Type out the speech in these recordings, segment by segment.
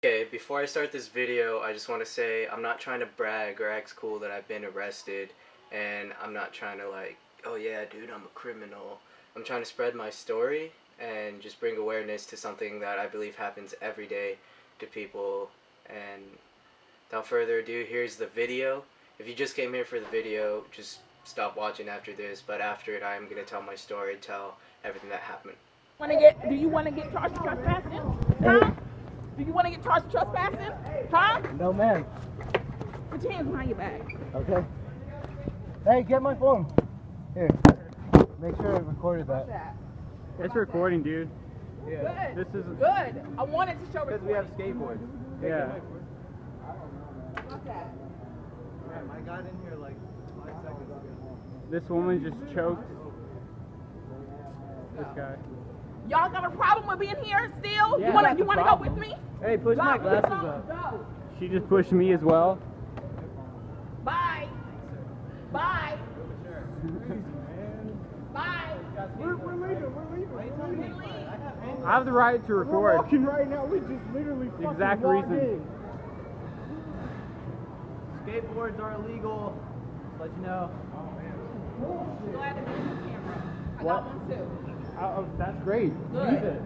Okay, before I start this video, I just want to say I'm not trying to brag or act cool that I've been arrested, and I'm not trying to oh yeah, dude, I'm a criminal. I'm trying to spread my story and just bring awareness to something that I believe happens every day to people. And without further ado, here's the video. If you just came here for the video, just stop watching after this, but after it, I am going to tell my story, tell everything that happened. Do you want to get charged with trespassing? Huh? Do you want to get charged with trespassing? Huh? No, ma'am. Put your hands behind your back. Okay. Hey, get my phone. Here. Make sure I recorded that. It's recording, dude. Yeah. This is Good. I wanted to show Because we have skateboards. Yeah. What's that? I got in here like 5 seconds ago. This woman just choked this guy. Y'all got a problem with being here still? Yeah, you wanna go with me? Hey, push my glasses up. Go. She just pushed me as well. Bye. Bye. Bye. We're leaving. We're leaving. I have the right to We're record. walking right now. We just literally The exact reason. Skateboards are illegal. Just let you know. Go ahead and use the camera. I What? got one too. That's great. Good. Use it.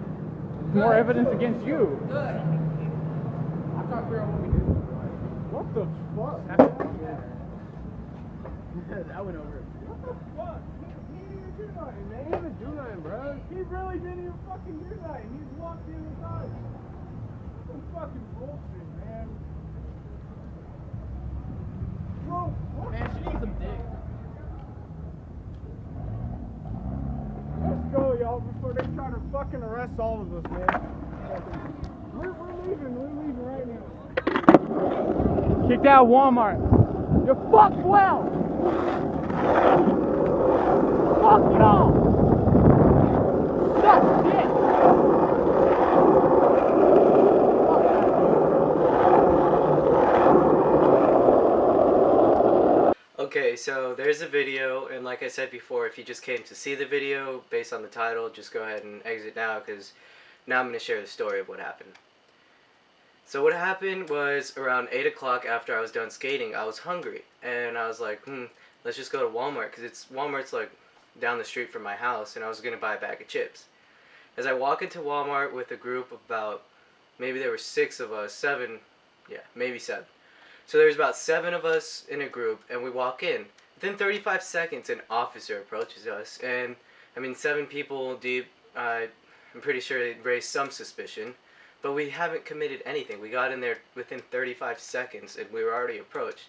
More evidence against you. Good. I'm trying to figure out what we do. What the fuck? That went over. What the fuck? He didn't even do nothing, man. He didn't even do nothing, bro. He really didn't even fucking do nothing. He just walked in with us. Some fucking bullshit, man. Bro, what? Man, she needs some dick. Let's go, y'all, before they try to fucking arrest all of us, man. We're leaving right now. Kicked out of Walmart. You're fucked well. Fuck it all. Suck dick. Okay, so there's a video, and like I said before, if you just came to see the video based on the title, just go ahead and exit now, because now I'm going to share the story of what happened. So what happened was around 8 o'clock after I was done skating, I was hungry, and I was like, let's just go to Walmart, because Walmart's like down the street from my house, and I was going to buy a bag of chips. As I walk into Walmart with a group of about, maybe there were 6 of us, 7, yeah, maybe 7. So there's about 7 of us in a group, and we walk in. Within 35 seconds, an officer approaches us, and, 7 people deep, I'm pretty sure it raised some suspicion, but we haven't committed anything. We got in there within 35 seconds, and we were already approached.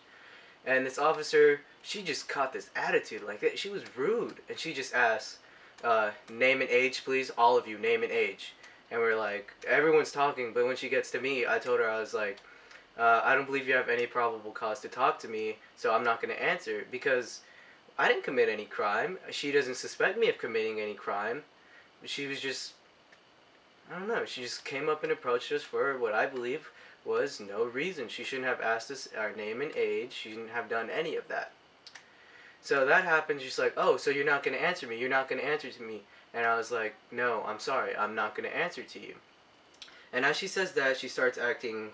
And this officer, she just caught this attitude, like, she was rude, and she just asked, name and age, please, all of you, name and age. And we're like, everyone's talking, but when she gets to me, I told her, I was like, I don't believe you have any probable cause to talk to me, so I'm not going to answer, because I didn't commit any crime. She doesn't suspect me of committing any crime. She was just, I don't know, she just came up and approached us for what I believe was no reason. She shouldn't have asked us our name and age. She shouldn't have done any of that. So that happened. She's like, oh, so you're not going to answer me. You're not going to answer to me. And I was like, no, I'm sorry. I'm not going to answer to you. And as she says that, she starts acting,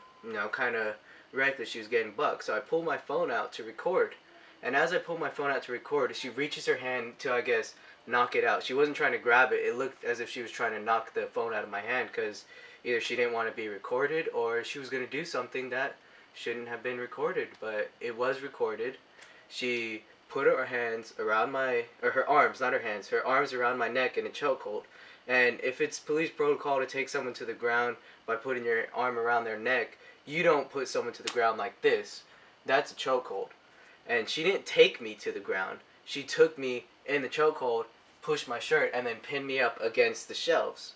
kind of reckless. She was getting bucked. So I pull my phone out to record. And as I pull my phone out to record, she reaches her hand to, I guess, knock it out. She wasn't trying to grab it. It looked as if she was trying to knock the phone out of my hand, because either she didn't want to be recorded or she was going to do something that shouldn't have been recorded. But it was recorded. She put her hands around her arms, not her hands, her arms around my neck in a chokehold. And if it's police protocol to take someone to the ground by putting your arm around their neck, you don't put someone to the ground like this. That's a chokehold. And she didn't take me to the ground. She took me in the chokehold, pushed my shirt, and then pinned me up against the shelves.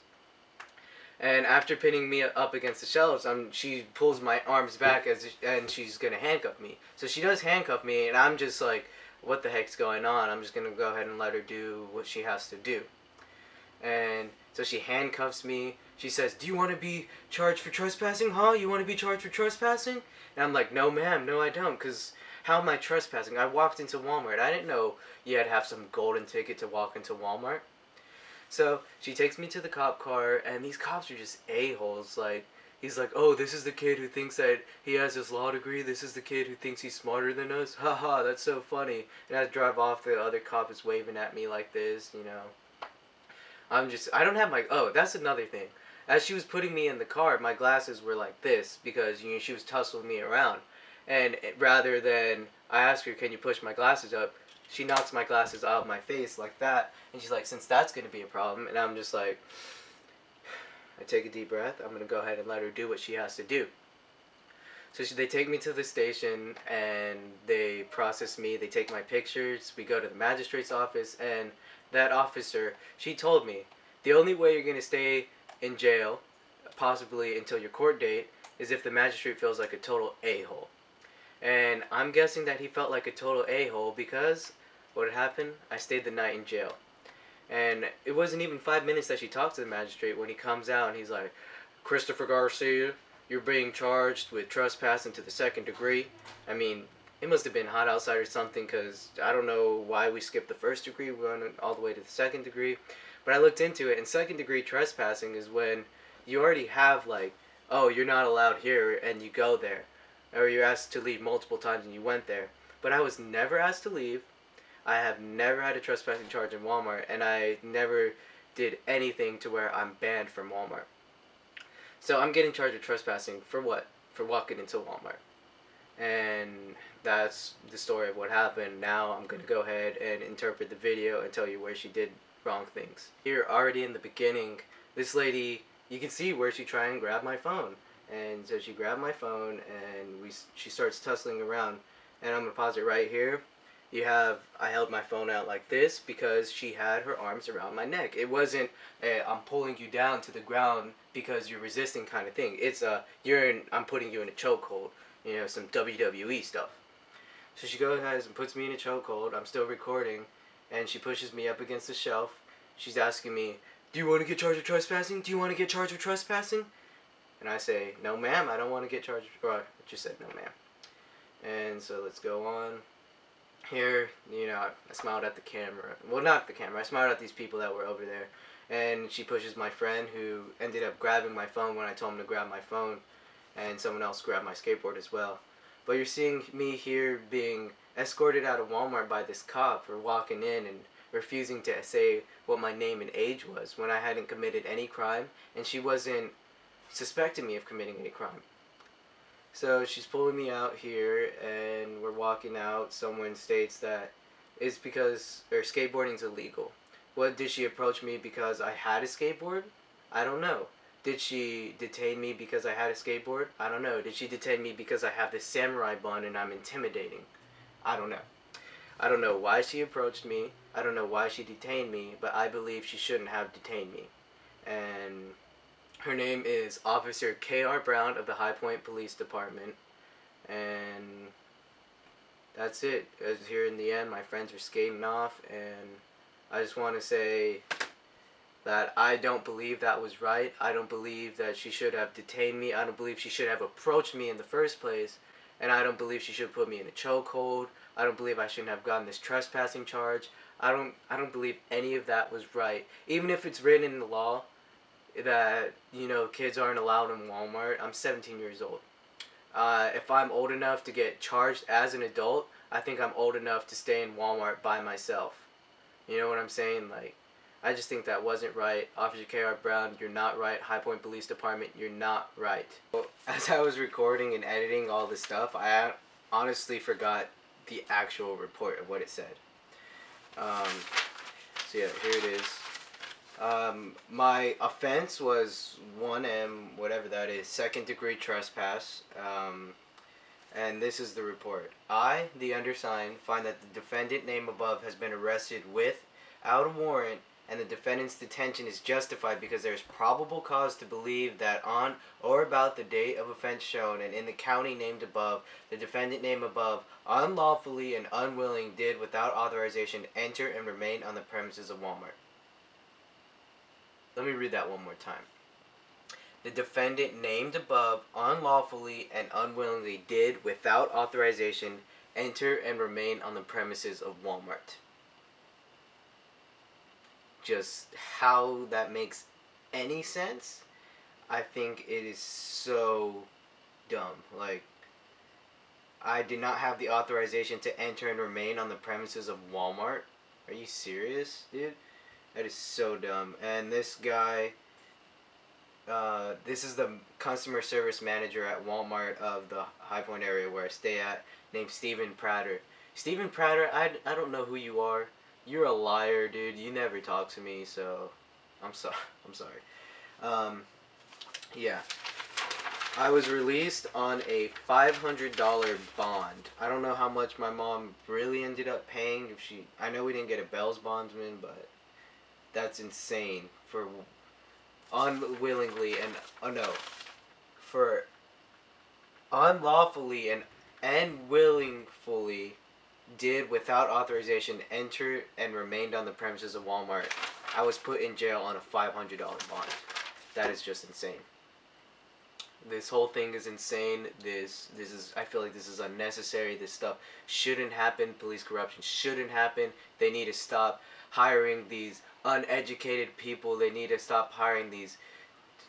And after pinning me up against the shelves, she pulls my arms back and she's going to handcuff me. So she does handcuff me, and I'm just like, what the heck's going on? I'm just going to go ahead and let her do what she has to do. And so she handcuffs me. She says, do you want to be charged for trespassing, huh? You want to be charged for trespassing? And I'm like, no ma'am, no I don't, because how am I trespassing? I walked into Walmart. I didn't know you had to have some golden ticket to walk into Walmart. So she takes me to the cop car, and these cops are just a-holes. Like, he's like, oh, this is the kid who thinks that he has his law degree. This is the kid who thinks he's smarter than us. Haha, that's so funny. And as I drive off, the other cop is waving at me like this, you know. I don't have my, oh, that's another thing. As she was putting me in the car, my glasses were like this because, you know, she was tussling me around. And rather than, I asked her, can you push my glasses up? She knocks my glasses out of my face like that. And she's like, since that's going to be a problem. And I'm just like, I take a deep breath. I'm going to go ahead and let her do what she has to do. So they take me to the station and they process me. They take my pictures. We go to the magistrate's office, and that officer, she told me, the only way you're going to stay in jail, possibly until your court date, is if the magistrate feels like a total a-hole. And I'm guessing that he felt like a total a-hole because what happened? I stayed the night in jail. And it wasn't even 5 minutes that she talked to the magistrate when he comes out and he's like, Christopher Garcia, you're being charged with trespassing to the 2nd degree. I mean, it must have been hot outside or something, because I don't know why we skipped the 1st degree. We're going all the way to the 2nd degree. But I looked into it, and 2nd degree trespassing is when you already have, like, oh, you're not allowed here, and you go there. Or you're asked to leave multiple times and you went there. But I was never asked to leave. I have never had a trespassing charge in Walmart, and I never did anything to where I'm banned from Walmart. So I'm getting charged with trespassing for what? For walking into Walmart. And that's the story of what happened. Now I'm going to go ahead and interpret the video and tell you where she did wrong things. Here, already in the beginning, this lady, you can see where she tried and grab my phone. And so she grabbed my phone and she starts tussling around. And I'm going to pause it right here. I held my phone out like this because she had her arms around my neck. It wasn't I'm pulling you down to the ground because you're resisting kind of thing. It's I'm putting you in a chokehold, you know, some WWE stuff. So she goes ahead and puts me in a chokehold. I'm still recording, and she pushes me up against the shelf. She's asking me, do you want to get charged with trespassing? Do you want to get charged with trespassing? And I say, no ma'am, I don't want to get charged, or I just said no ma'am. And so let's go on. Here, you know, I smiled at the camera. Well, not the camera. I smiled at these people that were over there. And she pushes my friend, who ended up grabbing my phone when I told him to grab my phone. And someone else grabbed my skateboard as well. But you're seeing me here being escorted out of Walmart by this cop for walking in and refusing to say what my name and age was when I hadn't committed any crime. And she wasn't suspecting me of committing any crime. So she's pulling me out here, and we're walking out. Someone states that it's because skateboarding's illegal. What, did she approach me because I had a skateboard? I don't know. Did she detain me because I had a skateboard? I don't know. Did she detain me because I have this samurai bun and I'm intimidating? I don't know. I don't know why she approached me. I don't know why she detained me, but I believe she shouldn't have detained me. And her name is Officer K.R. Brown of the High Point Police Department. And that's it. As here in the end, my friends are skating off, and I just want to say that I don't believe that was right. I don't believe that she should have detained me. I don't believe she should have approached me in the first place. And I don't believe she should put me in a chokehold. I don't believe I shouldn't have gotten this trespassing charge. I don't believe any of that was right. Even if it's written in the law that, you know, kids aren't allowed in Walmart. I'm 17 years old. If I'm old enough to get charged as an adult, I think I'm old enough to stay in Walmart by myself. You know what I'm saying? Like, I just think that wasn't right. Officer K.R. Brown, you're not right. High Point Police Department, you're not right. Well, as I was recording and editing all this stuff, I honestly forgot the actual report of what it said. So yeah, here it is. My offense was 1M, whatever that is, 2nd degree trespass. And this is the report. I, the undersigned, find that the defendant named above has been arrested without a warrant, and the defendant's detention is justified because there is probable cause to believe that on or about the date of offense shown and in the county named above, the defendant named above unlawfully and unwilling did without authorization enter and remain on the premises of Walmart. Let me read that one more time. The defendant named above unlawfully and unwillingly did without authorization enter and remain on the premises of Walmart. Just how that makes any sense, I think it is so dumb. Like, I did not have the authorization to enter and remain on the premises of Walmart. Are you serious, dude? That is so dumb. And this guy, this is the customer service manager at Walmart of the High Point area where I stay at, named Stephen Prater. Stephen Prater, I don't know who you are. You're a liar, dude. You never talk to me, so I'm sorry. I'm sorry. Um, yeah. I was released on a $500 bond. I don't know how much my mom really ended up paying. If she, I know we didn't get a Bell's bondsman, but that's insane for unwillingly and no, for unlawfully and willingly did without authorization enter and remained on the premises of Walmart. I was put in jail on a $500 bond. That is just insane. This whole thing is insane. This is, I feel like this is unnecessary. This stuff shouldn't happen. Police corruption shouldn't happen. They need to stop hiring these uneducated people. They need to stop hiring these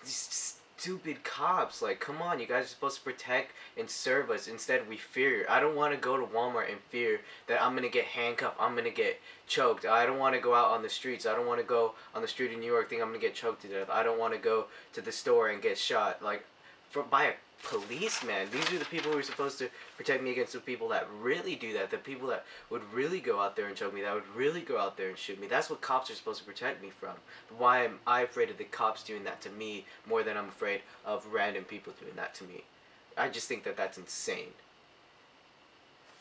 stupid cops. Like, come on, you guys are supposed to protect and serve us. Instead, we fear. I don't want to go to Walmart and fear that I'm gonna get handcuffed, I'm gonna get choked. I don't want to go out on the streets. I don't want to go on the street in New York think I'm gonna get choked to death. I don't want to go to the store and get shot like by a policeman. These are the people who are supposed to protect me against the people that really do that, the people that would really go out there and choke me, that would really go out there and shoot me. That's what cops are supposed to protect me from. Why am I afraid of the cops doing that to me more than I'm afraid of random people doing that to me? I just think that that's insane.